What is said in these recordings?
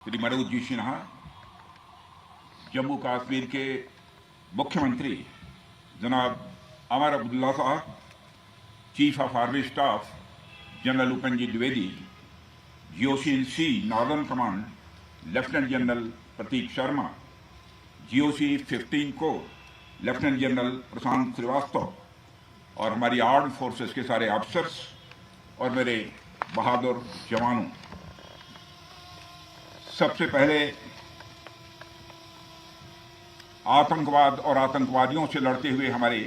श्री मनोज जी सिन्हा, जम्मू कश्मीर के मुख्यमंत्री जनाब अमर अब्दुल्ला साहब, chief of army staff general Upendra ji Dwivedi, GOC-in-C northern command lieutenant general Pratik Sharma, GOC-15 को लेफ्टिनेंट जनरल प्रशांत श्रीवास्तव और हमारी आर्म्ड फोर्सेस के सारे ऑफिसर्स और मेरे बहादुर जवानों, सबसे पहले आतंकवाद और आतंकवादियों से लड़ते हुए हमारे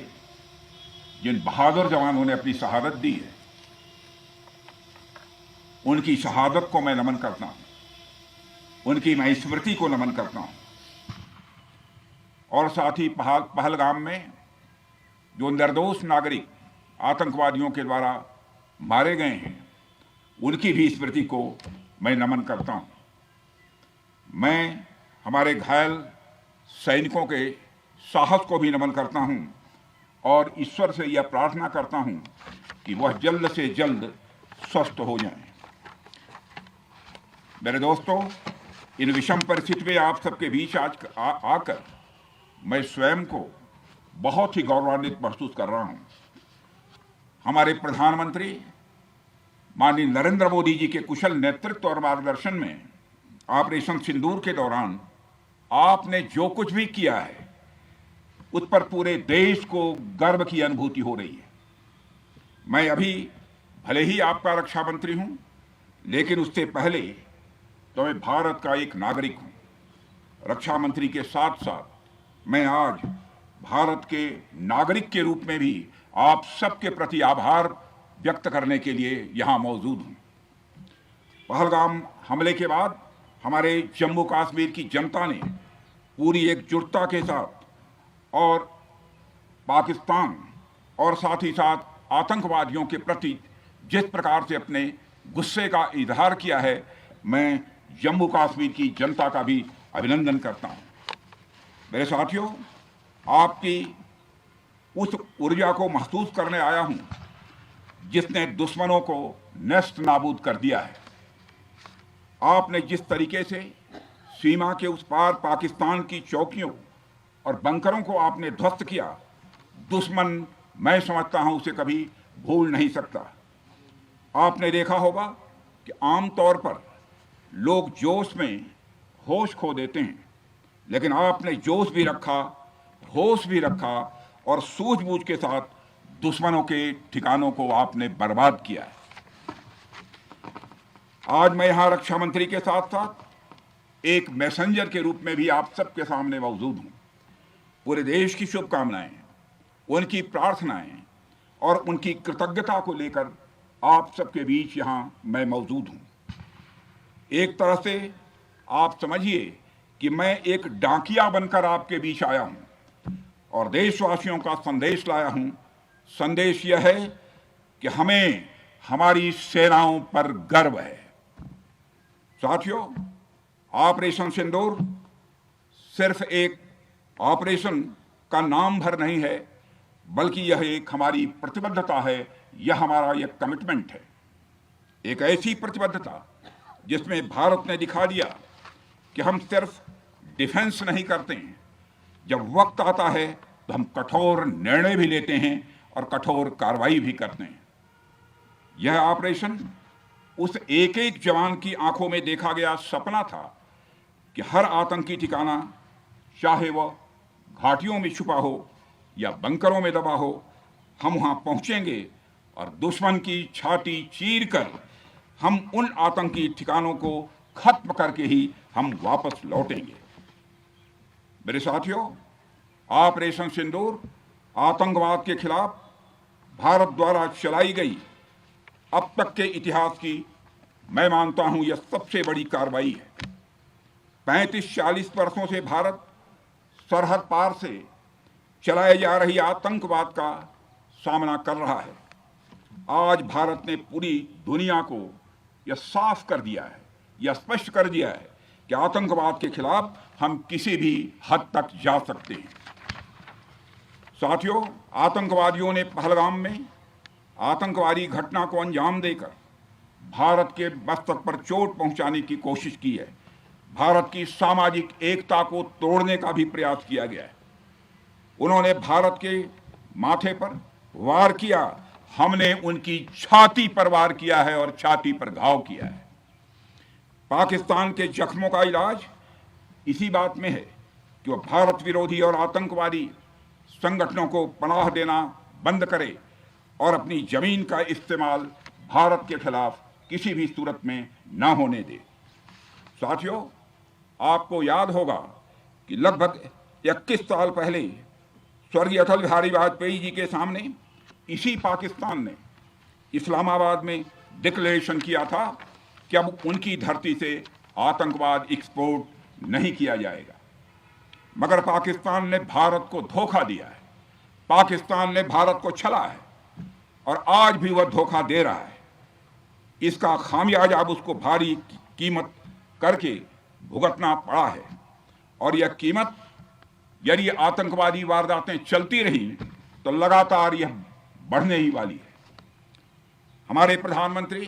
जिन बहादुर जवानों ने अपनी शहादत दी है, उनकी शहादत को मैं नमन करता हूं, उनकी मैं स्मृति को नमन करता हूं। और साथ ही पहलगाम में जो निर्दोष नागरिक आतंकवादियों के द्वारा मारे गए हैं, उनकी भी स्मृति को मैं नमन करता हूं। मैं हमारे घायल सैनिकों के साहस को भी नमन करता हूं और ईश्वर से यह प्रार्थना करता हूं कि वह जल्द से जल्द स्वस्थ हो जाएं। मेरे दोस्तों, इन विषम परिस्थिति में आप सबके बीच आज आकर मैं स्वयं को बहुत ही गौरवान्वित महसूस कर रहा हूं। हमारे प्रधानमंत्री माननीय नरेंद्र मोदी जी के कुशल नेतृत्व और मार्गदर्शन में ऑपरेशन सिंदूर के दौरान आपने जो कुछ भी किया है, उस पर पूरे देश को गर्व की अनुभूति हो रही है। मैं अभी भले ही आपका रक्षा मंत्री हूं, लेकिन उससे पहले तो मैं भारत का एक नागरिक हूं। रक्षा मंत्री के साथ साथ मैं आज भारत के नागरिक के रूप में भी आप सबके प्रति आभार व्यक्त करने के लिए यहां मौजूद हूं। पहलगाम हमले के बाद हमारे जम्मू कश्मीर की जनता ने पूरी एकजुटता के साथ और पाकिस्तान और साथ ही साथ आतंकवादियों के प्रति जिस प्रकार से अपने गुस्से का इजहार किया है, मैं जम्मू कश्मीर की जनता का भी अभिनंदन करता हूं। मेरे साथियों, आपकी उस ऊर्जा को महसूस करने आया हूं जिसने दुश्मनों को नष्ट नाबूद कर दिया है। आपने जिस तरीके से सीमा के उस पार पाकिस्तान की चौकियों और बंकरों को आपने ध्वस्त किया, दुश्मन मैं समझता हूं उसे कभी भूल नहीं सकता। आपने देखा होगा कि आमतौर पर लोग जोश में होश खो देते हैं, लेकिन आपने जोश भी रखा, होश भी रखा और सूझबूझ के साथ दुश्मनों के ठिकानों को आपने बर्बाद किया है। आज मैं यहां रक्षा मंत्री के साथ साथ एक मैसेंजर के रूप में भी आप सबके सामने मौजूद हूं। पूरे देश की शुभकामनाएं, उनकी प्रार्थनाएं और उनकी कृतज्ञता को लेकर आप सबके बीच यहां मैं मौजूद हूं। एक तरह से आप समझिए कि मैं एक डाकिया बनकर आपके बीच आया हूं और देशवासियों का संदेश लाया हूं। संदेश यह है कि हमें हमारी सेनाओं पर गर्व है। साथियों, ऑपरेशन सिंदूर सिर्फ एक ऑपरेशन का नाम भर नहीं है, बल्कि यह एक हमारी प्रतिबद्धता है, यह हमारा एक कमिटमेंट है। एक ऐसी प्रतिबद्धता जिसमें भारत ने दिखा दिया कि हम सिर्फ डिफेंस नहीं करते हैं, जब वक्त आता है तो हम कठोर निर्णय भी लेते हैं और कठोर कार्रवाई भी करते हैं। यह ऑपरेशन उस एक एक जवान की आंखों में देखा गया सपना था कि हर आतंकी ठिकाना, चाहे वह घाटियों में छुपा हो या बंकरों में दबा हो, हम वहां पहुंचेंगे और दुश्मन की छाती चीर कर हम उन आतंकी ठिकानों को खत्म करके ही हम वापस लौटेंगे। मेरे साथियों, ऑपरेशन सिंदूर आतंकवाद के खिलाफ भारत द्वारा चलाई गई अब तक के इतिहास की मैं मानता हूं यह सबसे बड़ी कार्रवाई है। 35-40 वर्षों से भारत सरहद पार से चलाए जा रही आतंकवाद का सामना कर रहा है। आज भारत ने पूरी दुनिया को यह साफ कर दिया है, यह स्पष्ट कर दिया है कि आतंकवाद के खिलाफ हम किसी भी हद तक जा सकते हैं। साथियों, आतंकवादियों ने पहलगाम में आतंकवादी घटना को अंजाम देकर भारत के मस्तक पर चोट पहुंचाने की कोशिश की है। भारत की सामाजिक एकता को तोड़ने का भी प्रयास किया गया है। उन्होंने भारत के माथे पर वार किया, हमने उनकी छाती पर वार किया है और छाती पर घाव किया है। पाकिस्तान के जख्मों का इलाज इसी बात में है कि वह भारत विरोधी और आतंकवादी संगठनों को पनाह देना बंद करे और अपनी जमीन का इस्तेमाल भारत के खिलाफ किसी भी सूरत में न होने दे। साथियों, आपको याद होगा कि लगभग 21 साल पहले स्वर्गीय अटल बिहारी वाजपेयी जी के सामने इसी पाकिस्तान ने इस्लामाबाद में डिक्लेरेशन किया था कि अब उनकी धरती से आतंकवाद एक्सपोर्ट नहीं किया जाएगा। मगर पाकिस्तान ने भारत को धोखा दिया है, पाकिस्तान ने भारत को छला है और आज भी वह धोखा दे रहा है। इसका खामियाजा अब उसको भारी कीमत करके भुगतना पड़ा है और यह कीमत, यदि आतंकवादी वारदातें चलती रही तो लगातार यह बढ़ने ही वाली है। हमारे प्रधानमंत्री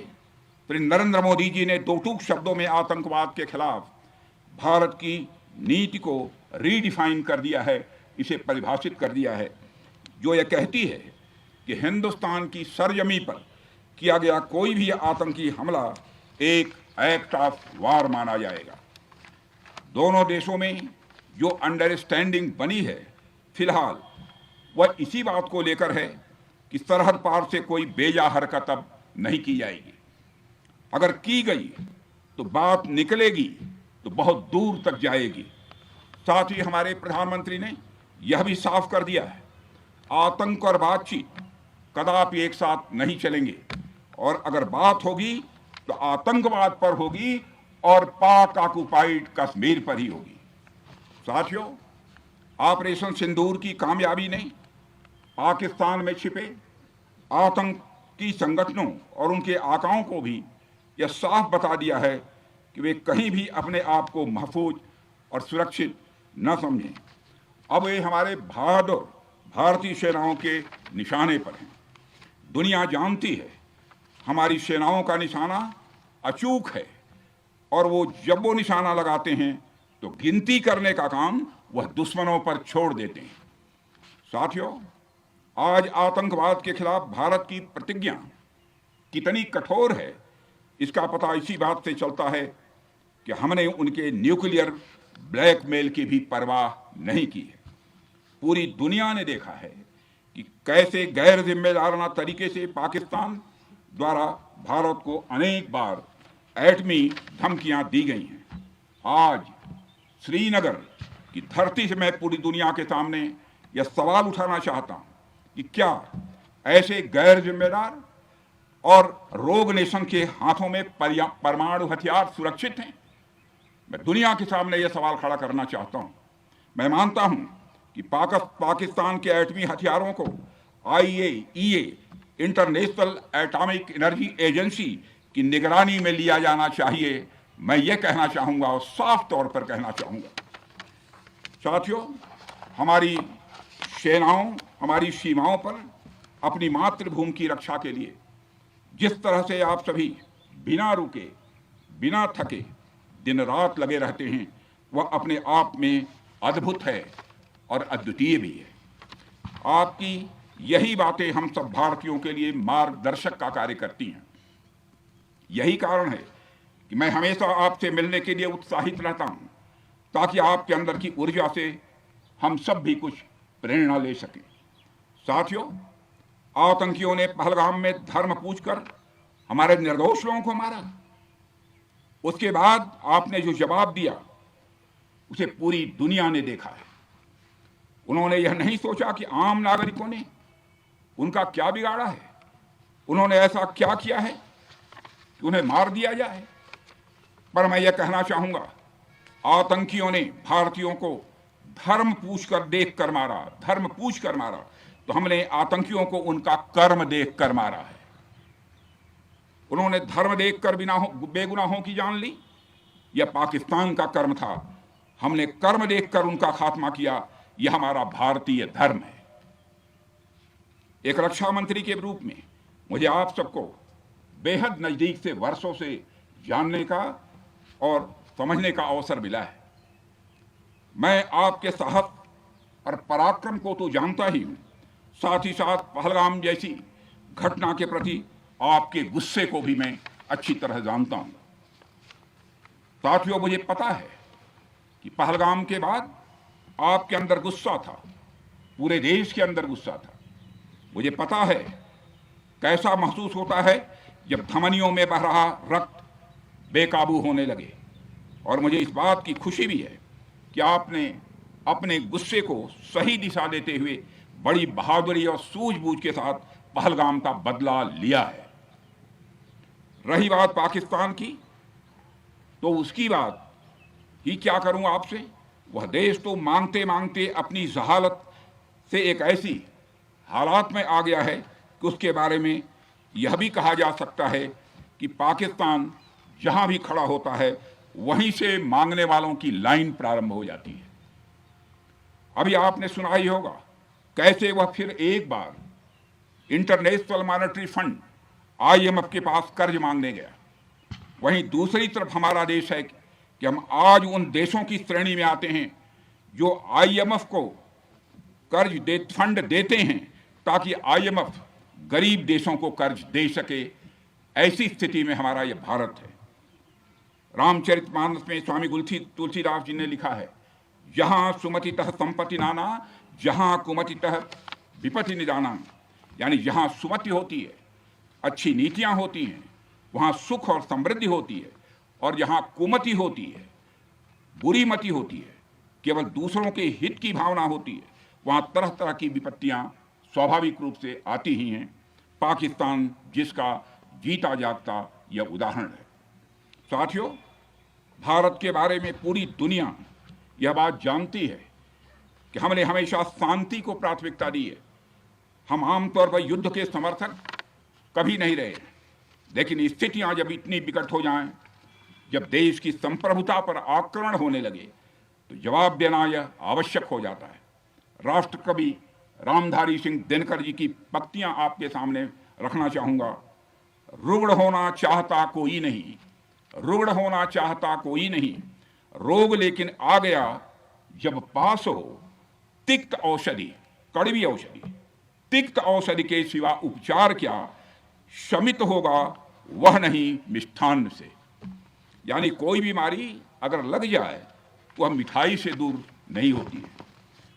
श्री नरेंद्र मोदी जी ने दो टूक शब्दों में आतंकवाद के खिलाफ भारत की नीति को रीडिफाइन कर दिया है, इसे परिभाषित कर दिया है, जो यह कहती है कि हिंदुस्तान की सरजमी पर किया गया कोई भी आतंकी हमला एक एक्ट ऑफ वार माना जाएगा। दोनों देशों में जो अंडरस्टैंडिंग बनी है फिलहाल वह इसी बात को लेकर है कि सरहद पार से कोई बेजा हरकत अब नहीं की जाएगी। अगर की गई तो बात निकलेगी तो बहुत दूर तक जाएगी। साथ ही हमारे प्रधानमंत्री ने यह भी साफ कर दिया है, आतंक और बातचीत कदापि एक साथ नहीं चलेंगे और अगर बात होगी तो आतंकवाद पर होगी और पाक ऑक्युपाइड कश्मीर पर ही होगी। साथियों, ऑपरेशन सिंदूर की कामयाबी ने पाकिस्तान में छिपे आतंकी संगठनों और उनके आकाओं को भी यह साफ बता दिया है कि वे कहीं भी अपने आप को महफूज और सुरक्षित न समझें। अब वे हमारे बहादुर भारतीय सेनाओं के निशाने पर हैं। दुनिया जानती है हमारी सेनाओं का निशाना अचूक है और वो जब वो निशाना लगाते हैं तो गिनती करने का काम वह दुश्मनों पर छोड़ देते हैं। साथियों, आज आतंकवाद के खिलाफ भारत की प्रतिज्ञा कितनी कठोर है इसका पता इसी बात से चलता है कि हमने उनके न्यूक्लियर ब्लैकमेल की भी परवाह नहीं की है। पूरी दुनिया ने देखा है कि कैसे गैर जिम्मेदाराना तरीके से पाकिस्तान द्वारा भारत को अनेक बार एटमी धमकियां दी गई हैं। आज श्रीनगर की धरती से मैं पूरी दुनिया के सामने यह सवाल उठाना चाहता हूं कि क्या ऐसे गैर जिम्मेदार और रोग नेशन के हाथों में परमाणु हथियार सुरक्षित हैं? मैं दुनिया के सामने यह सवाल खड़ा करना चाहता हूं। मैं मानता हूं कि पाकिस्तान के एटमी हथियारों को IAEA international atomic energy agency की निगरानी में लिया जाना चाहिए। मैं ये कहना चाहूँगा और साफ तौर पर कहना चाहूँगा। साथियों, हमारी सेनाओं हमारी सीमाओं पर अपनी मातृभूमि की रक्षा के लिए जिस तरह से आप सभी बिना रुके बिना थके दिन रात लगे रहते हैं वह अपने आप में अद्भुत है और अद्वितीय भी है। आपकी यही बातें हम सब भारतीयों के लिए मार्गदर्शक का कार्य करती हैं। यही कारण है कि मैं हमेशा आपसे मिलने के लिए उत्साहित रहता हूं ताकि आपके अंदर की ऊर्जा से हम सब भी कुछ प्रेरणा ले सकें। साथियों, आतंकियों ने पहलगाम में धर्म पूछकर हमारे निर्दोष लोगों को मारा। उसके बाद आपने जो जवाब दिया उसे पूरी दुनिया ने देखा है। उन्होंने यह नहीं सोचा कि आम नागरिकों ने उनका क्या बिगाड़ा है, उन्होंने ऐसा क्या किया है कि उन्हें मार दिया जाए। पर मैं यह कहना चाहूंगा, आतंकियों ने भारतीयों को धर्म पूछकर देखकर मारा, धर्म पूछकर मारा, तो हमने आतंकियों को उनका कर्म देखकर मारा है। उन्होंने धर्म देखकर बेगुनाहों की जान ली, यह पाकिस्तान का कर्म था। हमने कर्म देखकर उनका खात्मा किया, यह हमारा भारतीय धर्म है। एक रक्षा मंत्री के रूप में मुझे आप सबको बेहद नजदीक से वर्षों से जानने का और समझने का अवसर मिला है। मैं आपके साहस और पराक्रम को तो जानता ही हूं, साथ ही साथ पहलगाम जैसी घटना के प्रति आपके गुस्से को भी मैं अच्छी तरह जानता हूं। साथियों, मुझे पता है कि पहलगाम के बाद आपके अंदर गुस्सा था, पूरे देश के अंदर गुस्सा था। मुझे पता है कैसा महसूस होता है जब धमनियों में बह रहा रक्त बेकाबू होने लगे, और मुझे इस बात की खुशी भी है कि आपने अपने गुस्से को सही दिशा देते हुए बड़ी बहादुरी और सूझबूझ के साथ पहलगाम का बदला लिया है। रही बात पाकिस्तान की, तो उसकी बात ही क्या करूं आपसे। वह देश तो मांगते मांगते अपनी जहालत से एक ऐसी हालात में आ गया है कि उसके बारे में यह भी कहा जा सकता है कि पाकिस्तान जहां भी खड़ा होता है वहीं से मांगने वालों की लाइन प्रारंभ हो जाती है। अभी आपने सुना ही होगा कैसे वह फिर एक बार इंटरनेशनल मॉनेटरी फंड IMF के पास कर्ज मांगने गया। वहीं दूसरी तरफ हमारा देश है कि हम आज उन देशों की श्रेणी में आते हैं जो IMF को फंड देते हैं ताकि IMF गरीब देशों को कर्ज दे सके। ऐसी स्थिति में हमारा यह भारत है। रामचरितमानस में स्वामी तुलसीदास जी ने लिखा है, जहां सुमतितः संपत्ति नाना, जहां कुमतितः विपत्ति निदाना। यानी जहां सुमति होती है, अच्छी नीतियां होती हैं, वहां सुख और समृद्धि होती है, और जहां कुमति होती है, बुरी मति होती है, केवल दूसरों के हित की भावना होती है, वहां तरह तरह की विपत्तियां स्वाभाविक रूप से आती ही हैं। पाकिस्तान जिसका जीता जागता यह उदाहरण है। साथियों, भारत के बारे में पूरी दुनिया यह बात जानती है कि हमने हमेशा शांति को प्राथमिकता दी है। हम आमतौर पर युद्ध के समर्थक कभी नहीं रहे, लेकिन स्थितियां जब इतनी विकट हो जाएं, जब देश की संप्रभुता पर आक्रमण होने लगे, तो जवाब देना यह आवश्यक हो जाता है। राष्ट्र कवि रामधारी सिंह दिनकर जी की पंक्तियां आपके सामने रखना चाहूंगा। रुग्ण होना चाहता कोई नहीं, रुग्ण होना चाहता कोई नहीं, रोग लेकिन आ गया जब पास हो तिक्त औषधि, कड़वी औषधि। तिक्त औषधि के सिवा उपचार क्या, शमित होगा वह नहीं मिष्ठान्न से। यानी कोई बीमारी अगर लग जाए तो वह मिठाई से दूर नहीं होती है,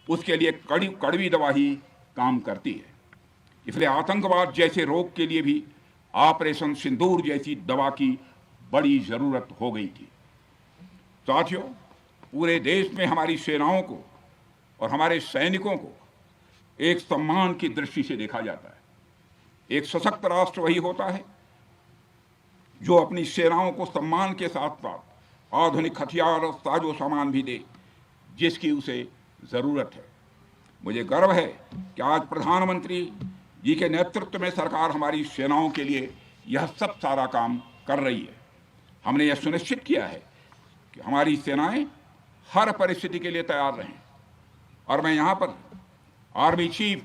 उसके लिए कड़वी दवा ही काम करती है। इसलिए आतंकवाद जैसे रोग के लिए भी ऑपरेशन सिंदूर जैसी दवा की बड़ी जरूरत हो गई थी। साथियों, पूरे देश में हमारी सेनाओं को और हमारे सैनिकों को एक सम्मान की दृष्टि से देखा जाता है। एक सशक्त राष्ट्र वही होता है जो अपनी सेनाओं को सम्मान के साथ साथ आधुनिक हथियार और साजो सामान भी दे जिसकी उसे जरूरत है। मुझे गर्व है कि आज प्रधानमंत्री जी के नेतृत्व में सरकार हमारी सेनाओं के लिए यह सब सारा काम कर रही है। हमने यह सुनिश्चित किया है कि हमारी सेनाएं हर परिस्थिति के लिए तैयार रहें। और मैं यहाँ पर army chief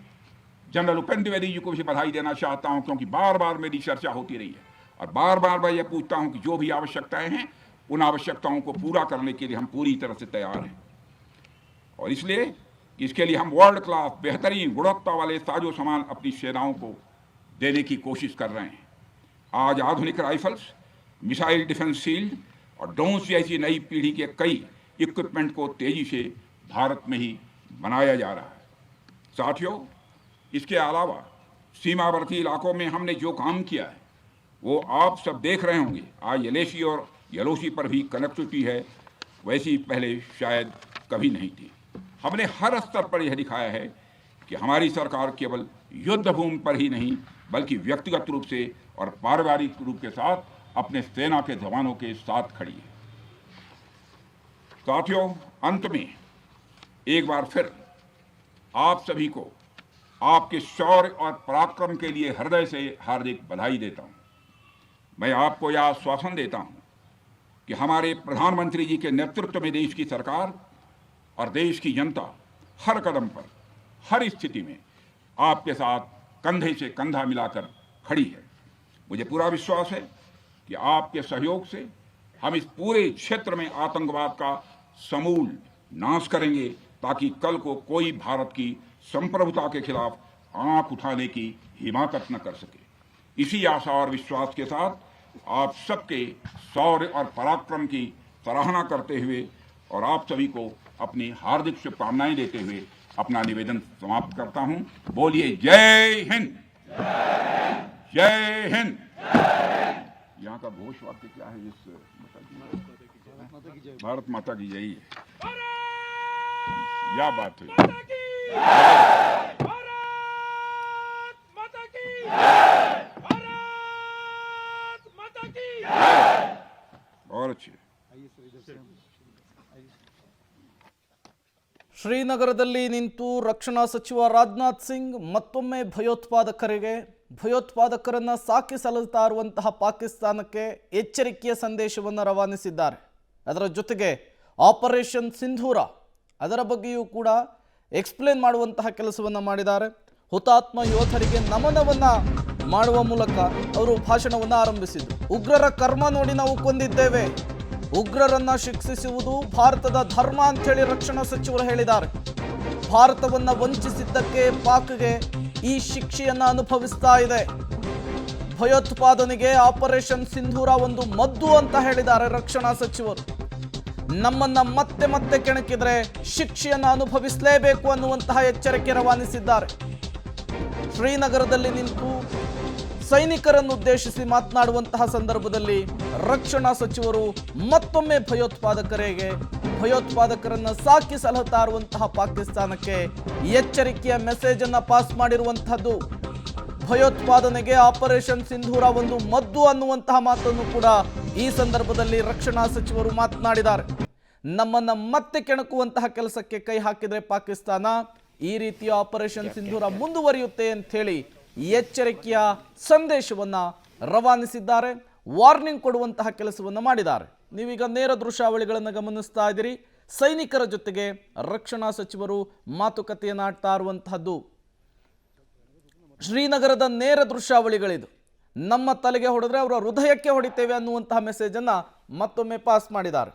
general Upendra Dwivedi ji को भी बधाई देना चाहता हूँ, क्योंकि बार बार मेरी चर्चा होती रही है और बार बार मैं यह पूछता हूँ कि जो भी आवश्यकताएं हैं उन आवश्यकताओं को पूरा करने के लिए हम पूरी तरह से तैयार हैं। और इसलिए इसके लिए हम वर्ल्ड क्लास बेहतरीन गुणवत्ता वाले साजो सामान अपनी सेनाओं को देने की कोशिश कर रहे हैं। आज आधुनिक राइफल्स, मिसाइल डिफेंस शील्ड और ड्रोन्स जैसी नई पीढ़ी के कई इक्विपमेंट को तेजी से भारत में ही बनाया जा रहा है। साथियों, इसके अलावा सीमावर्ती इलाकों में हमने जो काम किया है वो आप सब देख रहे होंगे। आज LAC और LOC पर भी कनेक्टिविटी है, वैसी पहले शायद कभी नहीं थी। हमने हर स्तर पर यह दिखाया है कि हमारी सरकार केवल युद्ध भूमि पर ही नहीं बल्कि व्यक्तिगत रूप से और पारिवारिक रूप के साथ अपने सेना के जवानों के साथ खड़ी है। साथियों, अंत में एक बार फिर आप सभी को आपके शौर्य और पराक्रम के लिए हृदय से हार्दिक बधाई देता हूं। मैं आपको यह आश्वासन देता हूं कि हमारे प्रधानमंत्री जी के नेतृत्व में देश की सरकार और देश की जनता हर कदम पर, हर स्थिति में आपके साथ कंधे से कंधा मिलाकर खड़ी है। मुझे पूरा विश्वास है कि आपके सहयोग से हम इस पूरे क्षेत्र में आतंकवाद का समूल नाश करेंगे, ताकि कल को कोई भारत की संप्रभुता के खिलाफ आंख उठाने की हिमाकत न कर सके। इसी आशा और विश्वास के साथ आप सबके शौर्य और पराक्रम की सराहना करते हुए और आप सभी को अपनी हार्दिक शुभकामनाएं देते हुए अपना निवेदन समाप्त करता हूं। बोलिए जय हिंद, जय हिंद। यहाँ का घोष वाक्य क्या है? इस भारत माता की जय है। क्या बात है। और अच्छे ಶ್ರೀನಗರದಲ್ಲಿ ನಿಂತು ರಕ್ಷಣಾ ಸಚಿವ ರಾಜನಾಥ್ ಸಿಂಗ್ ಮತ್ತೊಮ್ಮೆ ಭಯೋತ್ಪಾದಕರನ್ನ ಸಾಕಿ ಸಲಹುತ್ತಾ ಇರುವಂತಹ ಪಾಕಿಸ್ತಾನಕ್ಕೆ ಎಚ್ಚರಿಕೆಯ ಸಂದೇಶವನ್ನು ರವಾನಿಸಿದ್ದಾರೆ. ಅದರ ಜೊತೆಗೆ ಆಪರೇಷನ್ ಸಿಂಧೂರ ಅದರ ಬಗ್ಗೆಯೂ ಕೂಡ ಎಕ್ಸ್ಪ್ಲೇನ್ ಮಾಡುವಂತಹ ಕೆಲಸವನ್ನು ಮಾಡಿದ್ದಾರೆ. ಹುತಾತ್ಮ ಯೋಧರಿಗೆ ನಮನವನ್ನ ಮಾಡುವ ಮೂಲಕ ಅವರು ಭಾಷಣವನ್ನು ಆರಂಭಿಸಿದರು. ಉಗ್ರರ ಕರ್ಮ ನೋಡಿ ನಾವು ಕೊಂದಿದ್ದೇವೆ, ಉಗ್ರರನ್ನ ಶಿಕ್ಷಿಸುವುದು ಭಾರತದ ಧರ್ಮ ಅಂತ ಹೇಳಿ ರಕ್ಷಣಾ ಸಚಿವರು ಹೇಳಿದ್ದಾರೆ. ಭಾರತವನ್ನ ವಂಚಿಸಿದ್ದಕ್ಕೆ ಪಾಕ್ಗೆ ಈ ಶಿಕ್ಷೆಯನ್ನ ಅನುಭವಿಸ್ತಾ ಇದೆ. ಭಯೋತ್ಪಾದನೆಗೆ ಆಪರೇಷನ್ ಸಿಂಧೂರ ಒಂದು ಮದ್ದು ಅಂತ ಹೇಳಿದ್ದಾರೆ ರಕ್ಷಣಾ ಸಚಿವರು. ನಮ್ಮನ್ನ ಮತ್ತೆ ಮತ್ತೆ ಕೆಣಕಿದ್ರೆ ಶಿಕ್ಷೆಯನ್ನು ಅನುಭವಿಸಲೇಬೇಕು ಅನ್ನುವಂತಹ ಎಚ್ಚರಿಕೆ ರವಾನಿಸಿದ್ದಾರೆ. ಶ್ರೀನಗರದಲ್ಲಿ ನಿಂತು ಸೈನಿಕರನ್ನು ಉದ್ದೇಶಿಸಿ ಮಾತನಾಡುವಂತಹ ಸಂದರ್ಭದಲ್ಲಿ ರಕ್ಷಣಾ ಸಚಿವರು ಮತ್ತೊಮ್ಮೆ ಭಯೋತ್ಪಾದಕರನ್ನ ಸಾಕಿ ಸಲಹುತ್ತಾ ಇರುವಂತಹ ಪಾಕಿಸ್ತಾನಕ್ಕೆ ಎಚ್ಚರಿಕೆಯ ಮೆಸೇಜ್ ಅನ್ನ ಪಾಸ್ ಮಾಡಿರುವಂತಹದ್ದು. ಭಯೋತ್ಪಾದನೆಗೆ ಆಪರೇಷನ್ ಸಿಂಧೂರ ಒಂದು ಮದ್ದು ಅನ್ನುವಂತಹ ಮಾತನ್ನು ಕೂಡ ಈ ಸಂದರ್ಭದಲ್ಲಿ ರಕ್ಷಣಾ ಸಚಿವರು ಮಾತನಾಡಿದ್ದಾರೆ. ನಮ್ಮನ್ನ ಮತ್ತೆ ಕೆಣಕುವಂತಹ ಕೆಲಸಕ್ಕೆ ಕೈ ಹಾಕಿದ್ರೆ ಪಾಕಿಸ್ತಾನ ಈ ರೀತಿಯ ಆಪರೇಷನ್ ಸಿಂಧೂರ ಮುಂದುವರಿಯುತ್ತೆ ಅಂತ ಹೇಳಿ ಎಚ್ಚರಿಕೆಯ ಸಂದೇಶವನ್ನ ರವಾನಿಸಿದ್ದಾರೆ. ವಾರ್ನಿಂಗ್ ಕೊಡುವಂತಹ ಕೆಲಸವನ್ನ ಮಾಡಿದ್ದಾರೆ. ನೀವೀಗ ನೇರ ದೃಶ್ಯಾವಳಿಗಳನ್ನು ಗಮನಿಸ್ತಾ ಇದ್ದೀರಿ. ಸೈನಿಕರ ಜೊತೆಗೆ ರಕ್ಷಣಾ ಸಚಿವರು ಮಾತುಕತೆಯನ್ನಾಡ್ತಾ ಇರುವಂತಹದ್ದು ಶ್ರೀನಗರದ ನೇರ ದೃಶ್ಯಾವಳಿಗಳಿದು. ನಮ್ಮ ತಲೆಗೆ ಹೊಡೆದ್ರೆ ಅವರ ಹೃದಯಕ್ಕೆ ಹೊಡಿತೇವೆ ಅನ್ನುವಂತಹ ಮೆಸೇಜ್ ಅನ್ನ ಮತ್ತೊಮ್ಮೆ ಪಾಸ್ ಮಾಡಿದ್ದಾರೆ.